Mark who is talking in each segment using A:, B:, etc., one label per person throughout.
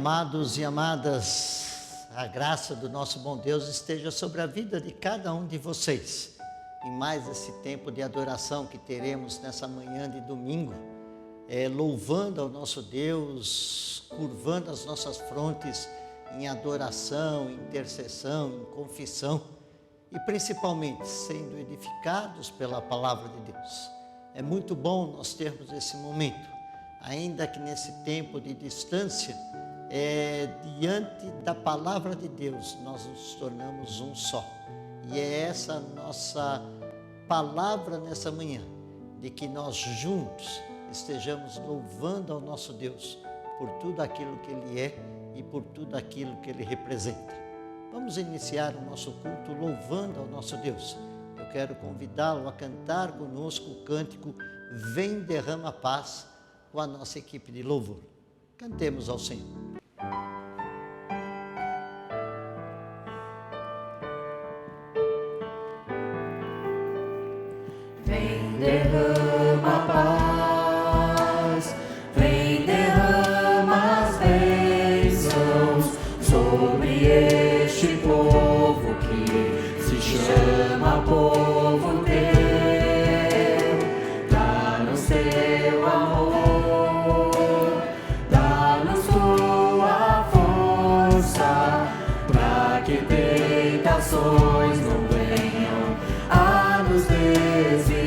A: Amados e amadas, a graça do nosso bom Deus esteja sobre a vida de cada um de vocês. Em mais esse tempo de adoração que teremos nessa manhã de domingo, louvando ao nosso Deus, curvando as nossas frontes em adoração, intercessão, em confissão e principalmente sendo edificados pela palavra de Deus. É muito bom nós termos esse momento, ainda que nesse tempo de distância, diante da palavra de Deus, nós nos tornamos um só. E é essa nossa palavra nessa manhã, de que nós juntos estejamos louvando ao nosso Deus por tudo aquilo que Ele é e por tudo aquilo que Ele representa. Vamos iniciar o nosso culto louvando ao nosso Deus. Eu quero convidá-lo a cantar conosco o cântico Vem Derrama Paz, com a nossa equipe de louvor. Cantemos ao Senhor.
B: Vem derrama paz, vem derrama as bênçãos sobre este povo que se chama povo teu. Dá-nos teu amor, dá-nos tua força, para que tentações não venham a nos desviar.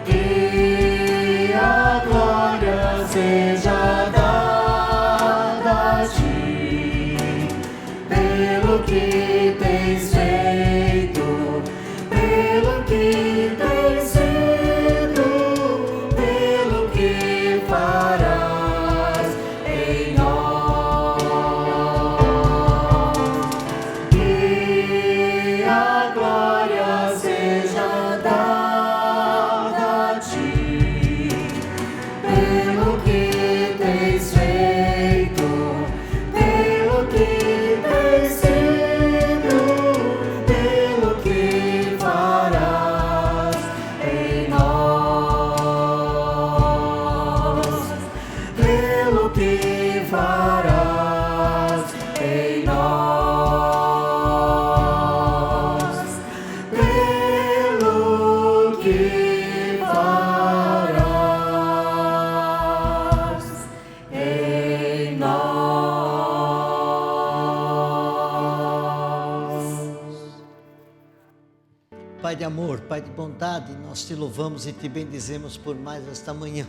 B: Que a glória seja dada a ti, pelo que tens feito, pelo que tens sido, pelo que farás em nós. Que a glória seja dada a ti, pelo que tens feito, pelo que tens sido, pelo que farás em nós, pelo que farás em nós, pelo que farás em nós.
A: Pai de amor, Pai de bondade, nós te louvamos e te bendizemos por mais esta manhã,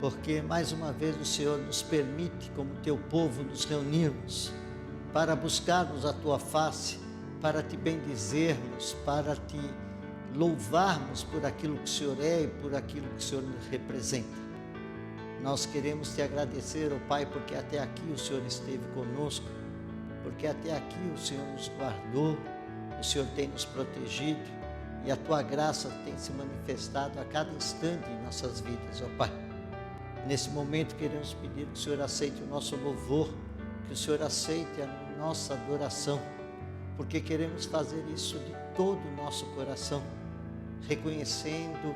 A: porque mais uma vez o Senhor nos permite, como teu povo, nos reunirmos para buscarmos a tua face, para te bendizermos, para te louvarmos por aquilo que o Senhor é e por aquilo que o Senhor nos representa. Nós queremos te agradecer, ó Pai, porque até aqui o Senhor esteve conosco, porque até aqui o Senhor nos guardou, o Senhor tem nos protegido e a tua graça tem se manifestado a cada instante em nossas vidas, ó Pai. Nesse momento queremos pedir que o Senhor aceite o nosso louvor, que o Senhor aceite a nossa adoração, porque queremos fazer isso de todo o nosso coração, reconhecendo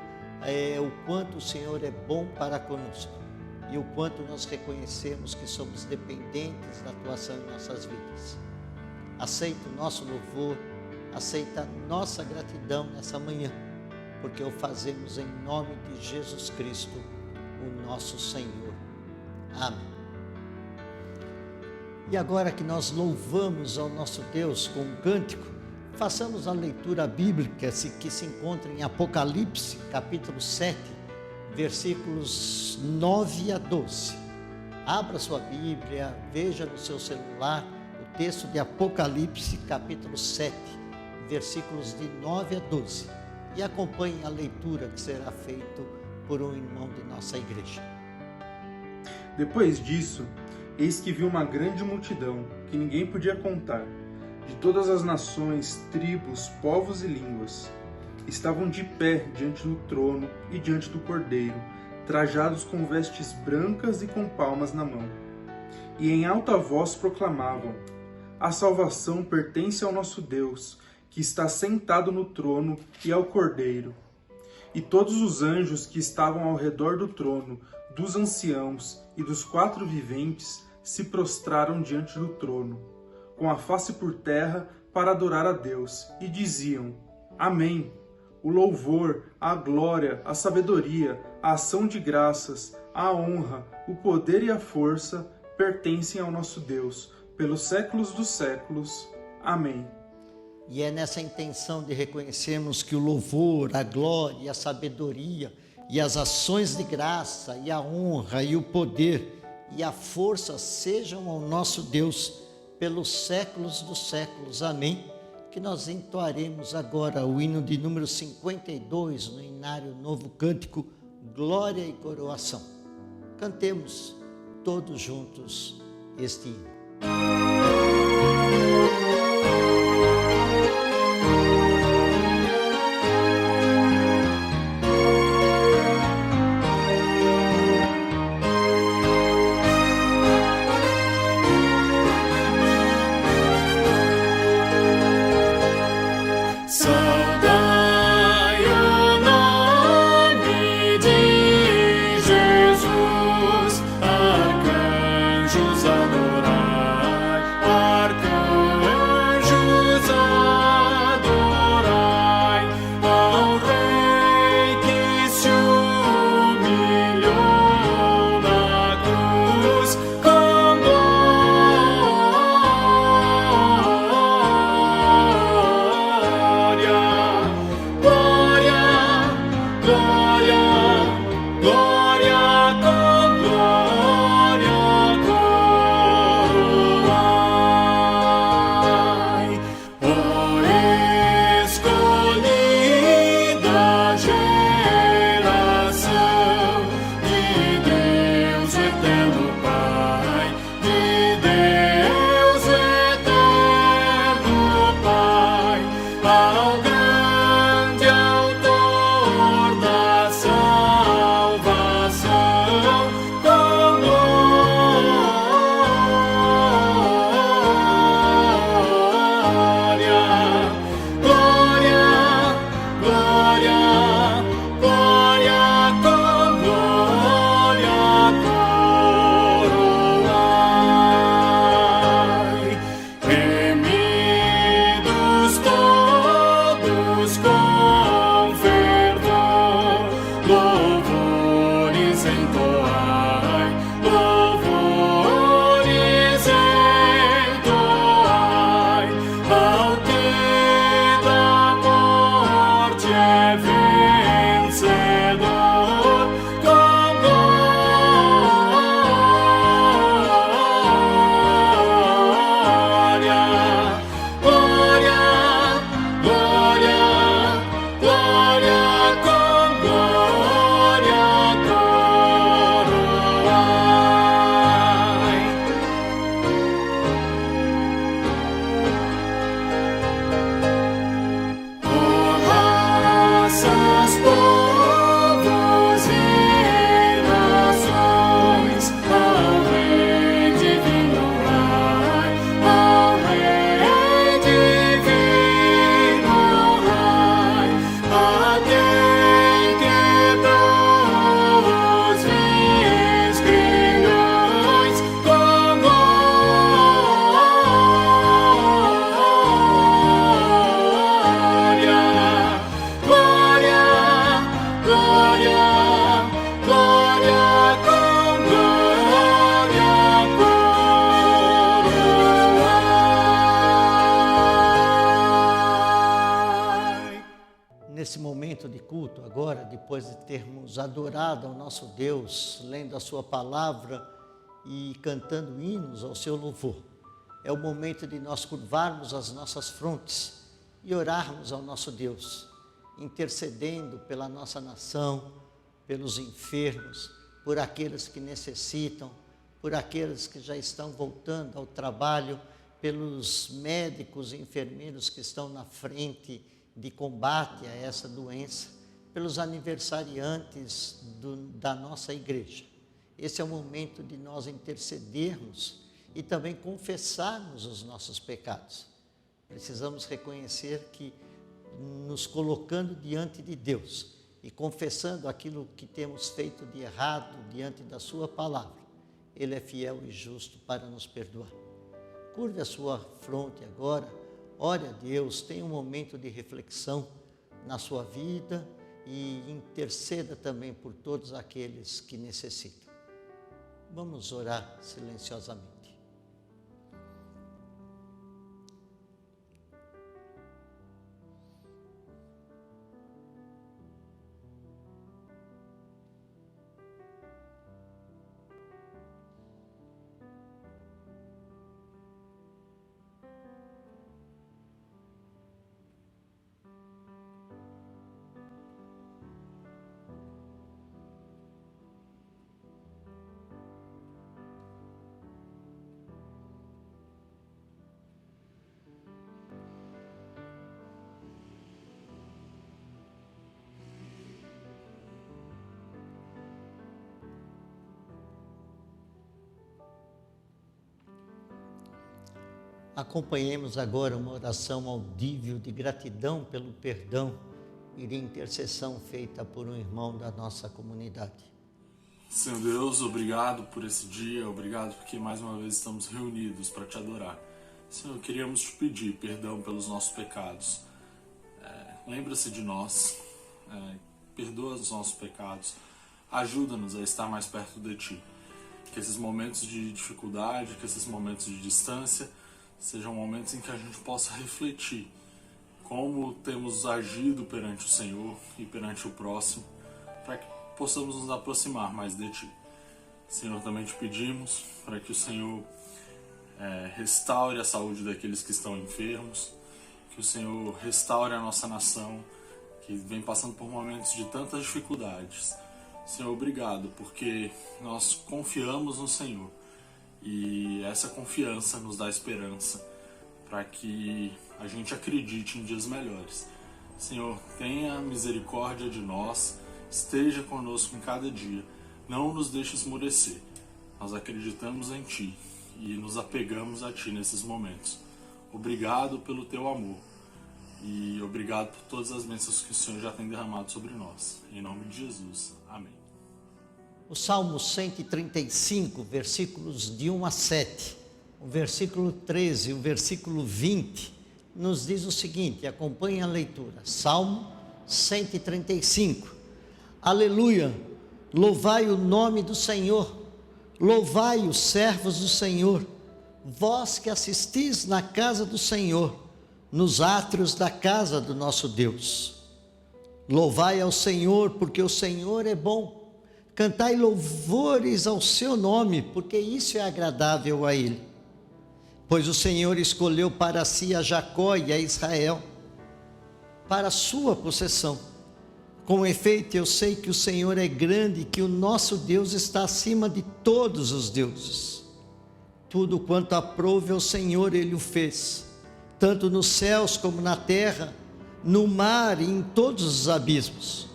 A: o quanto o Senhor é bom para conosco e o quanto nós reconhecemos que somos dependentes da tua ação em nossas vidas. Aceita o nosso louvor, aceita a nossa gratidão nessa manhã, porque o fazemos em nome de Jesus Cristo, o nosso Senhor. Amém. E agora que nós louvamos ao nosso Deus com um cântico, façamos a leitura bíblica que se encontra em Apocalipse, capítulo 7, versículos 9 a 12. Abra sua Bíblia, veja no seu celular o texto de Apocalipse, capítulo 7, versículos de 9 a 12. E acompanhe a leitura que será feita por um irmão de nossa igreja.
C: Depois disso, eis que vi uma grande multidão, que ninguém podia contar, de todas as nações, tribos, povos e línguas. Estavam de pé diante do trono e diante do Cordeiro, trajados com vestes brancas e com palmas na mão. E em alta voz proclamavam: a salvação pertence ao nosso Deus, que está sentado no trono, e ao Cordeiro. E todos os anjos que estavam ao redor do trono, dos anciãos e dos 4 viventes se prostraram diante do trono, com a face por terra para adorar a Deus, e diziam: Amém. O louvor, a glória, a sabedoria, a ação de graças, a honra, o poder e a força pertencem ao nosso Deus, pelos séculos dos séculos. Amém.
A: E é nessa intenção de reconhecermos que o louvor, a glória, a sabedoria e as ações de graça e a honra e o poder e a força sejam ao nosso Deus pelos séculos dos séculos. Amém. Que nós entoaremos agora o hino de número 52 no Inário Novo Cântico, Glória e Coroação. Cantemos todos juntos este hino. Nesse momento de culto agora, depois de termos adorado ao nosso Deus, lendo a sua palavra e cantando hinos ao seu louvor, é o momento de nós curvarmos as nossas frontes e orarmos ao nosso Deus, intercedendo pela nossa nação, pelos enfermos, por aqueles que necessitam, por aqueles que já estão voltando ao trabalho, pelos médicos e enfermeiros que estão na frente de combate a essa doença, pelos aniversariantes da nossa igreja. Esse é o momento de nós intercedermos e também confessarmos os nossos pecados. Precisamos reconhecer que, nos colocando diante de Deus, e confessando aquilo que temos feito de errado diante da sua palavra, Ele é fiel e justo para nos perdoar. Curve a sua fronte agora, ore a Deus, tenha um momento de reflexão na sua vida e interceda também por todos aqueles que necessitam. Vamos orar silenciosamente. Acompanhemos agora uma oração audível de gratidão pelo perdão e de intercessão feita por um irmão da nossa comunidade.
D: Senhor Deus, obrigado por esse dia, obrigado porque mais uma vez estamos reunidos para te adorar. Senhor, queríamos te pedir perdão pelos nossos pecados. Lembra-se de nós, perdoa os nossos pecados, ajuda-nos a estar mais perto de ti. Que esses momentos de dificuldade, que esses momentos de distância sejam momentos em que a gente possa refletir como temos agido perante o Senhor e perante o próximo, para que possamos nos aproximar mais de Ti. Senhor, também te pedimos para que o Senhor restaure a saúde daqueles que estão enfermos, que o Senhor restaure a nossa nação, que vem passando por momentos de tantas dificuldades. Senhor, obrigado, porque nós confiamos no Senhor. E essa confiança nos dá esperança para que a gente acredite em dias melhores. Senhor, tenha misericórdia de nós, esteja conosco em cada dia, não nos deixe esmorecer. Nós acreditamos em Ti e nos apegamos a Ti nesses momentos. Obrigado pelo Teu amor e obrigado por todas as bênçãos que o Senhor já tem derramado sobre nós. Em nome de Jesus. Amém.
A: O Salmo 135, versículos de 1 a 7, o versículo 13 e o versículo 20, nos diz o seguinte, acompanhe a leitura. Salmo 135. Aleluia! Louvai o nome do Senhor, louvai os servos do Senhor, vós que assistis na casa do Senhor, nos átrios da casa do nosso Deus. Louvai ao Senhor, porque o Senhor é bom. Cantai louvores ao seu nome, porque isso é agradável a Ele. Pois o Senhor escolheu para si a Jacó e a Israel, para a sua possessão. Com efeito, eu sei que o Senhor é grande e que o nosso Deus está acima de todos os deuses. Tudo quanto aprouve ao Senhor, Ele o fez, tanto nos céus como na terra, no mar e em todos os abismos.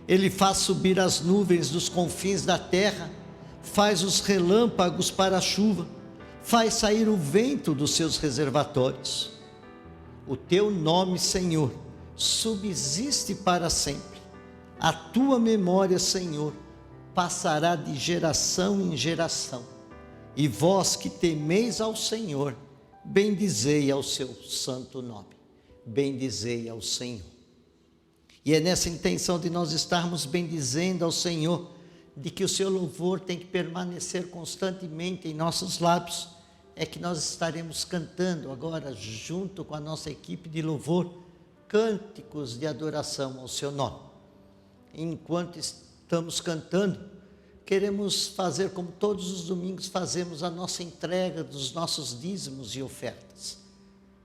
A: Ele faz subir as nuvens dos confins da terra, faz os relâmpagos para a chuva, faz sair o vento dos seus reservatórios. O teu nome, Senhor, subsiste para sempre. A tua memória, Senhor, passará de geração em geração. E vós que temeis ao Senhor, bendizei ao seu santo nome. Bendizei ao Senhor. E é nessa intenção de nós estarmos bendizendo ao Senhor, de que o seu louvor tem que permanecer constantemente em nossos lábios, é que nós estaremos cantando agora, junto com a nossa equipe de louvor, cânticos de adoração ao seu nome. Enquanto estamos cantando, queremos fazer como todos os domingos fazemos, a nossa entrega dos nossos dízimos e ofertas.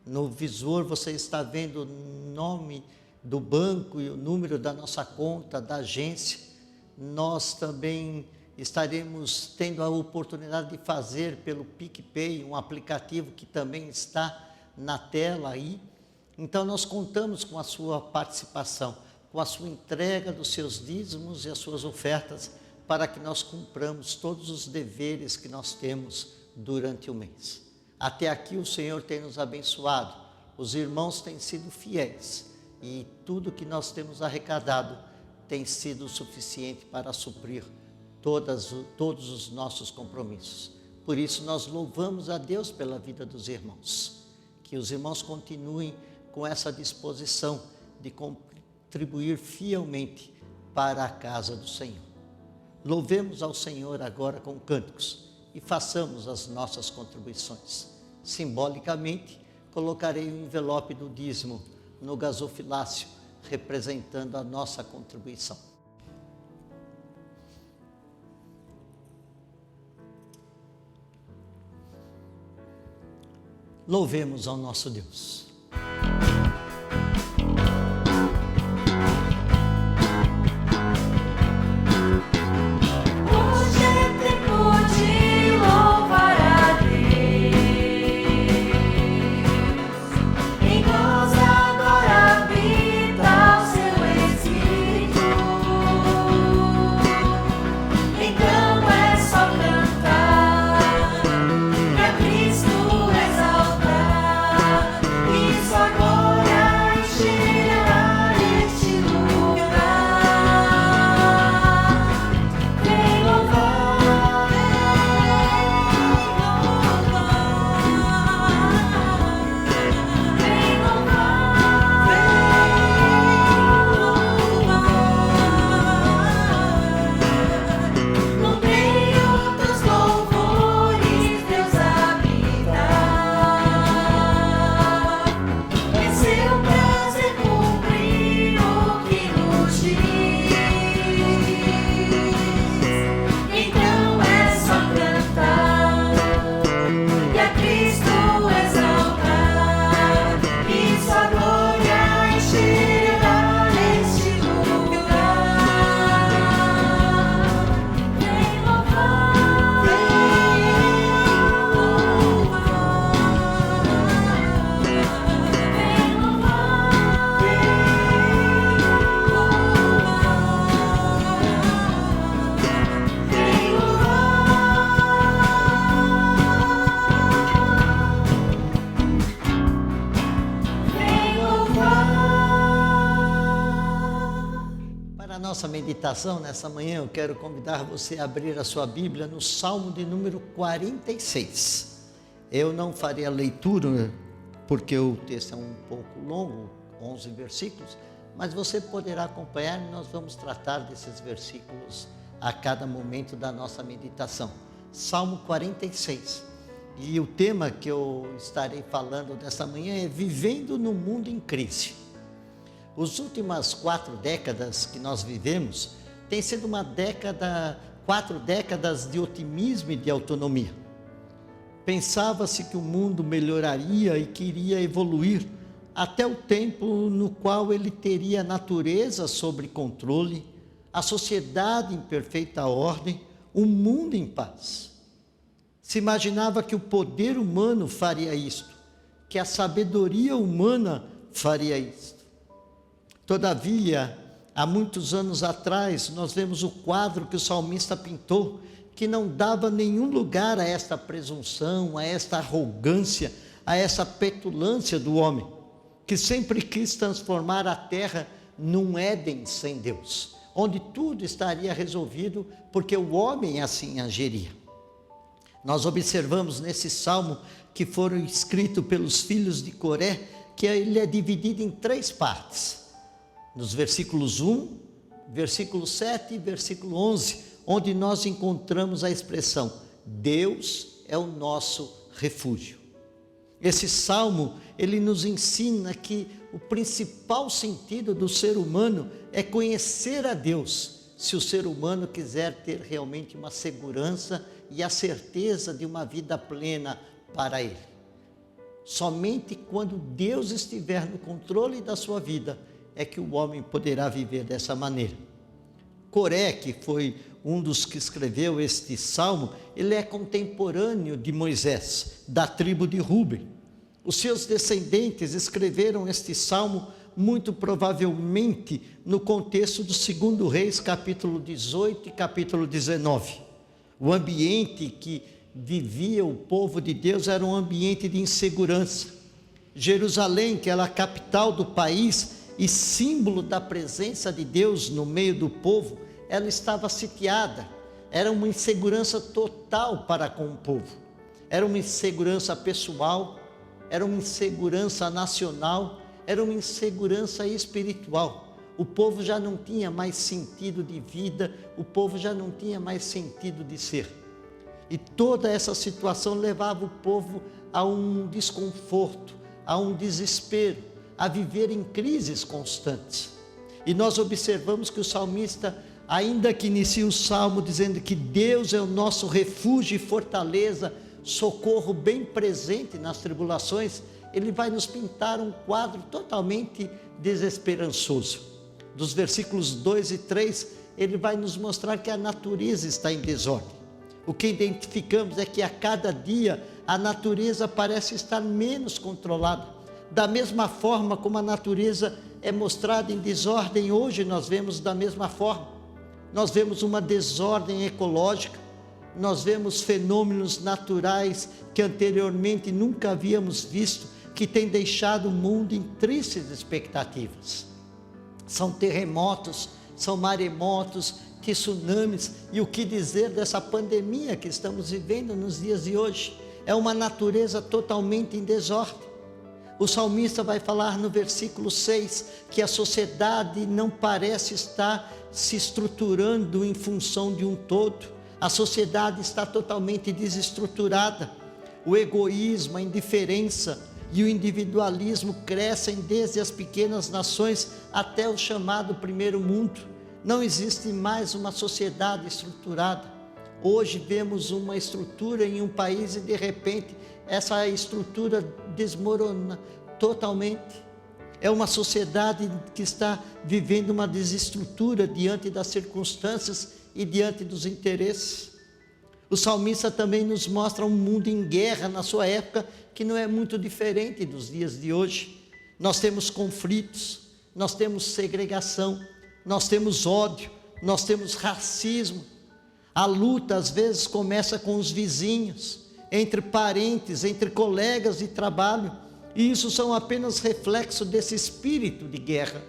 A: No visor você está vendo o nome do banco e o número da nossa conta, da agência. Nós também estaremos tendo a oportunidade de fazer pelo PicPay, um aplicativo que também está na tela aí. Então nós contamos com a sua participação, com a sua entrega dos seus dízimos e as suas ofertas, para que nós cumpramos todos os deveres que nós temos durante o mês. Até aqui o Senhor tem nos abençoado, os irmãos têm sido fiéis, e tudo que nós temos arrecadado tem sido suficiente para suprir todos os nossos compromissos. Por isso nós louvamos a Deus pela vida dos irmãos. Que os irmãos continuem com essa disposição de contribuir fielmente para a casa do Senhor. Louvemos ao Senhor agora com cânticos e façamos as nossas contribuições. Simbolicamente, colocarei o envelope do dízimo no gasofilácio, representando a nossa contribuição. Louvemos ao nosso Deus.
B: Hoje é tempo de louvar a Deus. Em nós agora habita o seu Espírito. Então é só cantar e a Cristo exaltar, e sua glória encherá este lugar. Vem louvar, vem louvar, no meio dos louvores Deus habita. É seu prazer cumprir o que nos diz. Então é só cantar e a Cristo exaltar, e sua glória encherá este lugar. Vem louvar, vem louvar, vem louvar.
A: Para a nossa meditação nessa manhã, eu quero convidar você a abrir a sua Bíblia no Salmo de número 46. Eu não farei a leitura, porque o texto é um pouco longo, 11 versículos, mas você poderá acompanhar e nós vamos tratar desses versículos a cada momento da nossa meditação. Salmo 46. E o tema que eu estarei falando dessa manhã é Vivendo no Mundo em Crise. As últimas 4 décadas que nós vivemos tem sido 4 décadas de otimismo e de autonomia. Pensava-se que o mundo melhoraria e que iria evoluir até o tempo no qual ele teria a natureza sob controle, a sociedade em perfeita ordem, o mundo em paz. Se imaginava que o poder humano faria isto, que a sabedoria humana faria isto. Todavia, há muitos anos atrás, nós vemos o quadro que o salmista pintou, que não dava nenhum lugar a esta presunção, a esta arrogância, a essa petulância do homem, que sempre quis transformar a terra num Éden sem Deus, onde tudo estaria resolvido porque o homem assim agiria. Nós observamos nesse salmo que foram escritos pelos filhos de Coré, que ele é dividido em 3 partes. Nos versículos 1, versículo 7 e versículo 11, onde nós encontramos a expressão, Deus é o nosso refúgio. Esse salmo, ele nos ensina que o principal sentido do ser humano é conhecer a Deus, se o ser humano quiser ter realmente uma segurança e a certeza de uma vida plena para ele. Somente quando Deus estiver no controle da sua vida, é que o homem poderá viver dessa maneira. Coré, que foi um dos que escreveu este salmo, ele é contemporâneo de Moisés, da tribo de Ruben. Os seus descendentes escreveram este salmo muito provavelmente no contexto do 2 Reis, capítulo 18 e capítulo 19. O ambiente que vivia o povo de Deus era um ambiente de insegurança. Jerusalém, que era a capital do país, e símbolo da presença de Deus no meio do povo, ela estava sitiada. Era uma insegurança total para com o povo. Era uma insegurança pessoal, era uma insegurança nacional, era uma insegurança espiritual. O povo já não tinha mais sentido de vida, o povo já não tinha mais sentido de ser. E toda essa situação levava o povo a um desconforto, a um desespero, a viver em crises constantes. E nós observamos que o salmista, ainda que inicie o salmo dizendo que Deus é o nosso refúgio e fortaleza, socorro bem presente nas tribulações, ele vai nos pintar um quadro totalmente desesperançoso. Dos versículos 2 e 3, ele vai nos mostrar que a natureza está em desordem. O que identificamos é que a cada dia a natureza parece estar menos controlada. Da mesma forma como a natureza é mostrada em desordem, hoje nós vemos da mesma forma. Nós vemos uma desordem ecológica, nós vemos fenômenos naturais que anteriormente nunca havíamos visto, que têm deixado o mundo em tristes expectativas. São terremotos, são maremotos, tsunamis, e o que dizer dessa pandemia que estamos vivendo nos dias de hoje? É uma natureza totalmente em desordem. O salmista vai falar no versículo 6 que a sociedade não parece estar se estruturando em função de um todo. A sociedade está totalmente desestruturada. O egoísmo, a indiferença e o individualismo crescem desde as pequenas nações até o chamado primeiro mundo. Não existe mais uma sociedade estruturada. Hoje vemos uma estrutura em um país e de repente essa estrutura desmorona totalmente. É uma sociedade que está vivendo uma desestrutura diante das circunstâncias e diante dos interesses. O salmista também nos mostra um mundo em guerra na sua época, que não é muito diferente dos dias de hoje. Nós temos conflitos, nós temos segregação, nós temos ódio, nós temos racismo. A luta às vezes começa com os vizinhos, entre parentes, entre colegas de trabalho, e isso são apenas reflexo desse espírito de guerra.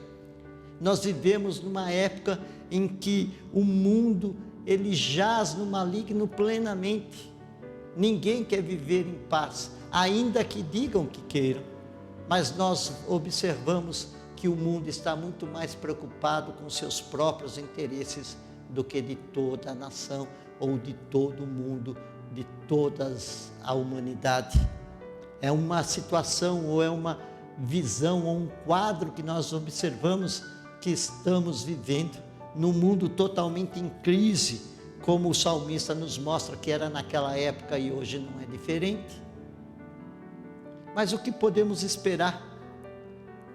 A: Nós vivemos numa época em que o mundo, ele jaz no maligno plenamente. Ninguém quer viver em paz, ainda que digam que queiram, mas nós observamos que o mundo está muito mais preocupado com seus próprios interesses do que de toda a nação, ou de todo o mundo, de toda a humanidade. É uma situação, ou é uma visão, ou um quadro que nós observamos que estamos vivendo num mundo totalmente em crise, como o salmista nos mostra que era naquela época e hoje não é diferente. Mas o que podemos esperar?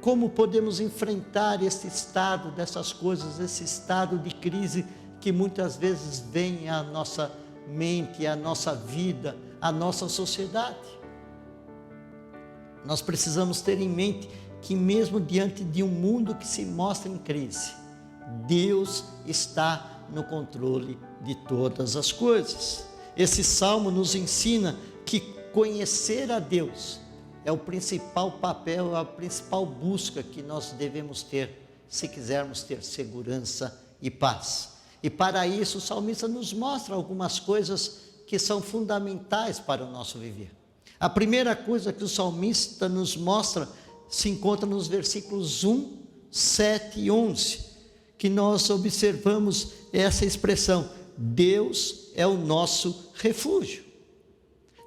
A: Como podemos enfrentar esse estado dessas coisas, esse estado de crise que muitas vezes vem à nossa mente, à nossa vida, à nossa sociedade? Nós precisamos ter em mente que mesmo diante de um mundo que se mostra em crise, Deus está no controle de todas as coisas. Esse salmo nos ensina que conhecer a Deus é o principal papel, a principal busca que nós devemos ter, se quisermos ter segurança e paz. E para isso o salmista nos mostra algumas coisas que são fundamentais para o nosso viver. A primeira coisa que o salmista nos mostra se encontra nos versículos 1, 7 e 11, que nós observamos essa expressão: Deus é o nosso refúgio.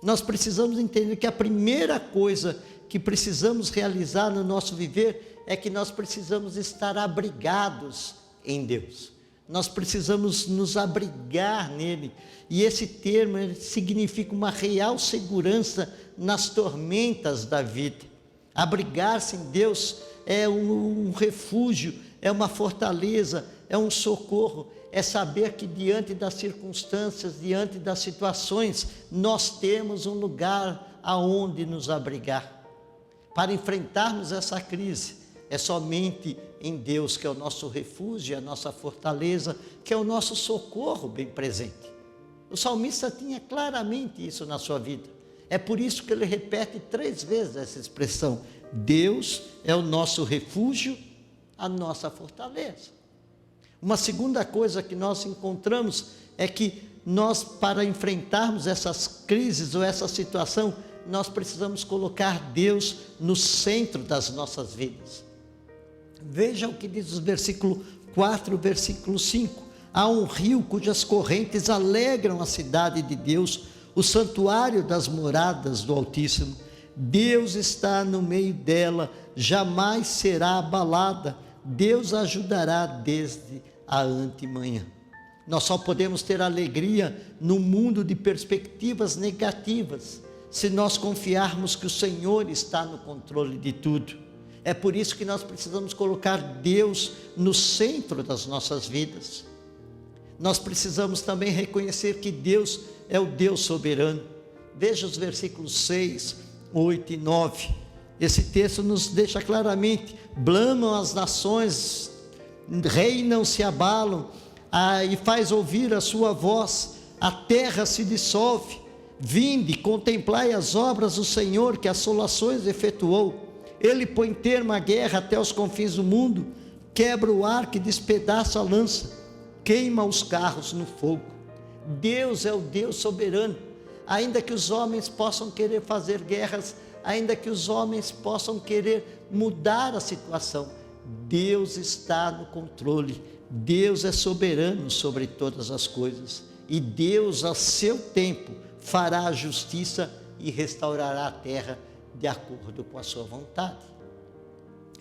A: Nós precisamos entender que a primeira coisa que precisamos realizar no nosso viver é que nós precisamos estar abrigados em Deus. Nós precisamos nos abrigar nele, e esse termo significa uma real segurança nas tormentas da vida. Abrigar-se em Deus é um refúgio, é uma fortaleza, é um socorro, é saber que diante das circunstâncias, diante das situações, nós temos um lugar aonde nos abrigar. Para enfrentarmos essa crise, é somente em Deus, que é o nosso refúgio, a nossa fortaleza, que é o nosso socorro bem presente. O salmista tinha claramente isso na sua vida. É por isso que ele repete 3 vezes essa expressão: Deus é o nosso refúgio a nossa fortaleza. Uma segunda coisa que nós encontramos é que nós, para enfrentarmos essas crises ou essa situação, nós precisamos colocar Deus no centro das nossas vidas. Veja o que diz o versículo 4, versículo 5. Há um rio cujas correntes alegram a cidade de Deus, o santuário das moradas do Altíssimo. Deus está no meio dela, jamais será abalada. Deus ajudará desde a antemanhã. Nós só podemos ter alegria no mundo de perspectivas negativas, se nós confiarmos que o Senhor está no controle de tudo. É por isso que nós precisamos colocar Deus no centro das nossas vidas. Nós precisamos também reconhecer que Deus é o Deus soberano. Veja os versículos 6, 8 e 9. Esse texto nos deixa claramente: blamam as nações, reinam, se abalam, e faz ouvir a sua voz, a terra se dissolve. Vinde, contemplai as obras do Senhor, que assolações efetuou. Ele põe termo à guerra até os confins do mundo, quebra o arco e despedaça a lança, queima os carros no fogo. Deus é o Deus soberano. Ainda que os homens possam querer fazer guerras, ainda que os homens possam querer mudar a situação, Deus está no controle. Deus é soberano sobre todas as coisas, e Deus, a seu tempo, fará a justiça e restaurará a terra de acordo com a sua vontade.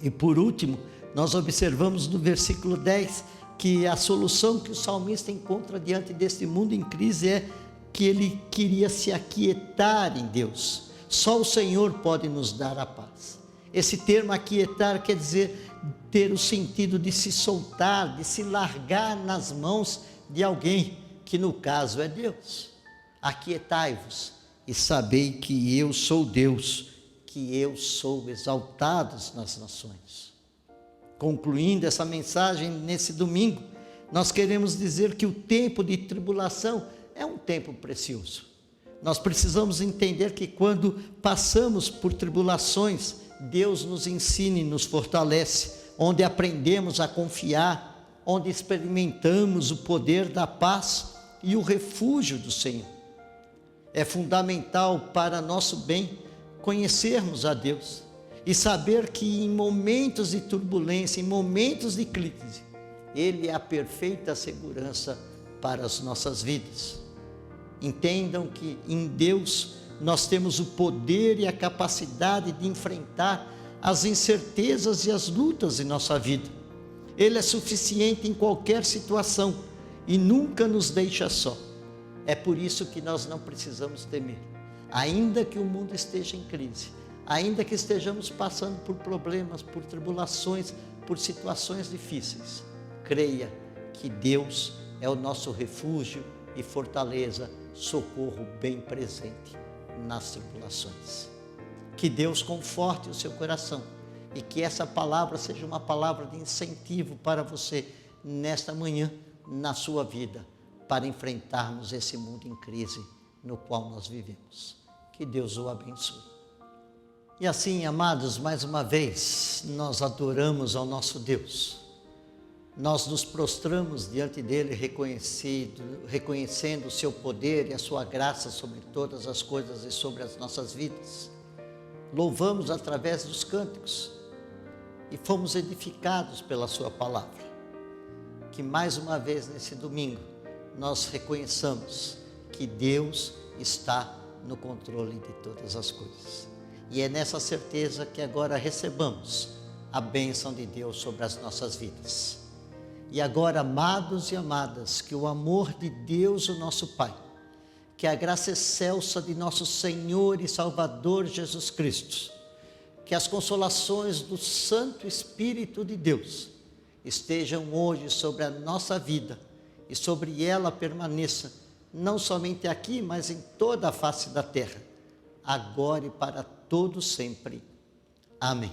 A: E por último, nós observamos no versículo 10 que a solução que o salmista encontra diante deste mundo em crise é que ele queria se aquietar em Deus. Só o Senhor pode nos dar a paz. Esse termo aquietar quer dizer ter o sentido de se soltar, de se largar nas mãos de alguém, que no caso é Deus. Aquietai-vos e sabei que eu sou Deus, que eu sou exaltado nas nações. Concluindo essa mensagem nesse domingo, nós queremos dizer que o tempo de tribulação é um tempo precioso. Nós precisamos entender que quando passamos por tribulações, Deus nos ensina e nos fortalece, onde aprendemos a confiar, onde experimentamos o poder da paz e o refúgio do Senhor. É fundamental para nosso bem conhecermos a Deus e saber que em momentos de turbulência, em momentos de crise, Ele é a perfeita segurança para as nossas vidas. Entendam que em Deus nós temos o poder e a capacidade de enfrentar as incertezas e as lutas em nossa vida. Ele é suficiente em qualquer situação e nunca nos deixa só. É por isso que nós não precisamos temer. Ainda que o mundo esteja em crise, ainda que estejamos passando por problemas, por tribulações, por situações difíceis, creia que Deus é o nosso refúgio e fortaleza, socorro bem presente nas tribulações. Que Deus conforte o seu coração e que essa palavra seja uma palavra de incentivo para você nesta manhã, na sua vida, para enfrentarmos esse mundo em crise no qual nós vivemos. Que Deus o abençoe. E assim, amados, mais uma vez, nós adoramos ao nosso Deus. Nós nos prostramos diante dele reconhecendo o seu poder e a sua graça sobre todas as coisas e sobre as nossas vidas. Louvamos através dos cânticos e fomos edificados pela sua palavra. Que mais uma vez nesse domingo nós reconheçamos que Deus está no controle de todas as coisas. E é nessa certeza que agora recebamos a bênção de Deus sobre as nossas vidas. E agora, amados e amadas, que o amor de Deus, o nosso Pai, que a graça excelsa de nosso Senhor e Salvador Jesus Cristo, que as consolações do Santo Espírito de Deus estejam hoje sobre a nossa vida e sobre ela permaneça, não somente aqui, mas em toda a face da terra, agora e para todo sempre. Amém.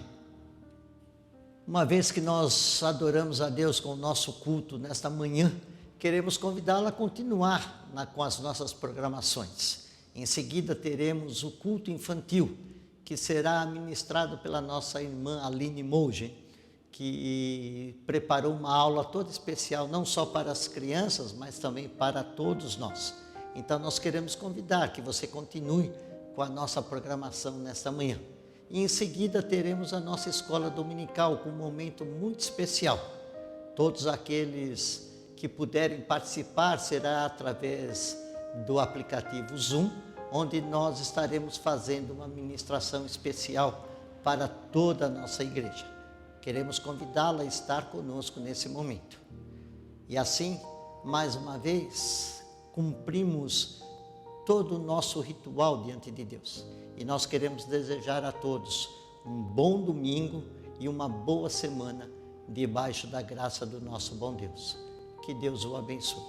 A: Uma vez que nós adoramos a Deus com o nosso culto nesta manhã, queremos convidá-la a continuar com as nossas programações. Em seguida teremos o culto infantil, que será ministrado pela nossa irmã Aline Mogen, que preparou uma aula toda especial, não só para as crianças, mas também para todos nós. Então nós queremos convidar que você continue com a nossa programação nesta manhã. E em seguida teremos a nossa escola dominical com um momento muito especial. Todos aqueles que puderem participar será através do aplicativo Zoom, onde nós estaremos fazendo uma ministração especial para toda a nossa igreja. Queremos convidá-la a estar conosco nesse momento. E assim, mais uma vez, cumprimos todo o nosso ritual diante de Deus. E nós queremos desejar a todos um bom domingo e uma boa semana debaixo da graça do nosso bom Deus. Que Deus o abençoe.